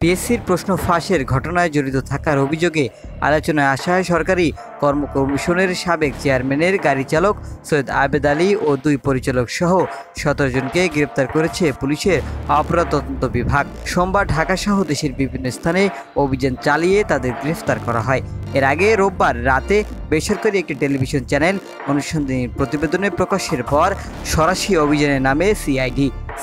পিএসসির প্রশ্ন ফাঁসের ঘটনায় জড়িত থাকার অভিযোগে আলোচনায় আসা হয় সরকারি কমিশনের সাবেক চেয়ারম্যানের গাড়ি চালক সৈয়দ আবেদ আলী ও 2 পরিচালক সহ 17 জনকে গ্রেপ্তার করেছে পুলিশের অপরাধ তদন্ত বিভাগ। সোমবার ঢাকা সহ দেশের বিভিন্ন স্থানে অভিযান চালিয়ে তাদের গ্রেফতার করা হয়। এর আগে রোববার রাতে বেসরকারি একটি টেলিভিশন চ্যানেল অনুসন্ধানী প্রতিবেদনে প্রকাশের পর সরাসরি অভিযানের নামে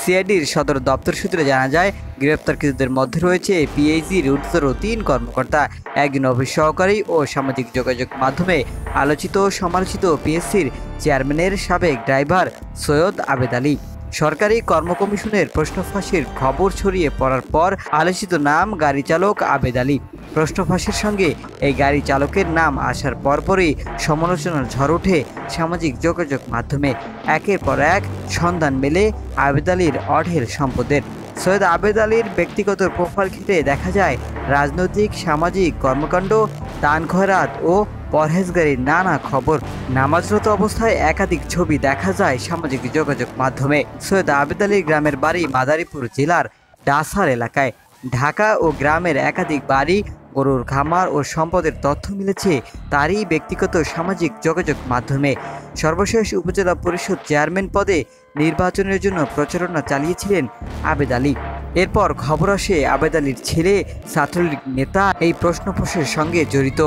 সিআইডির সদর দপ্তর সূত্রে জানা যায়, গ্রেপ্তারকৃতদের মধ্যে রয়েছে পিএইচির ঊর্ধ্বতর 3 কর্মকর্তা, একজন অফিস সহকারী ও সামাজিক যোগাযোগ মাধ্যমে আলোচিত ও সমালোচিত পিএসসির চেয়ারম্যানের সাবেক ড্রাইভার সৈয়দ আবেদ আলী। সরকারি কমিশনের প্রশ্ন ফাঁসের খবর ছড়িয়ে পড়ার পর আলোচিত নাম গাড়ি চালক আবেদ আলী। প্রশ্ন ফাঁসের সঙ্গে এই গাড়ি চালকের নাম আসার পরপরই সমালোচনার ঝড় ওঠে সামাজিক যোগাযোগ মাধ্যমে। একের পর এক সন্ধান মেলে আবেদ আলীর অঢেল সম্পদের। সৈয়দ আবেদ আলীর ব্যক্তিগত প্রোফাইল ঘেঁটে দেখা যায় রাজনৈতিক, সামাজিক কর্মকাণ্ড, দান খয়রাত ও পরহেজগারির নানা খবর। নামাজরত অবস্থায় একাধিক ছবি দেখা যায় সামাজিক যোগাযোগ মাধ্যমে। সৈয়দ আবেদ আলীর গ্রামের বাড়ি মাদারীপুর জেলার ডাসার এলাকায়। ঢাকা ও গ্রামের একাধিক বাড়ি, গরুর খামার ও সম্পদের তথ্য মিলেছে তারই ব্যক্তিগত সামাজিক যোগাযোগ মাধ্যমে। সর্বশেষ উপজেলা পরিষদ চেয়ারম্যান পদে নির্বাচনের জন্য প্রচারণা চালিয়েছিলেন আবেদ আলী। এরপর খবর আসে আবেদ আলীর ছেলে ছাত্রলীগ নেতা এই প্রশ্ন ফাঁসের সঙ্গে জড়িত।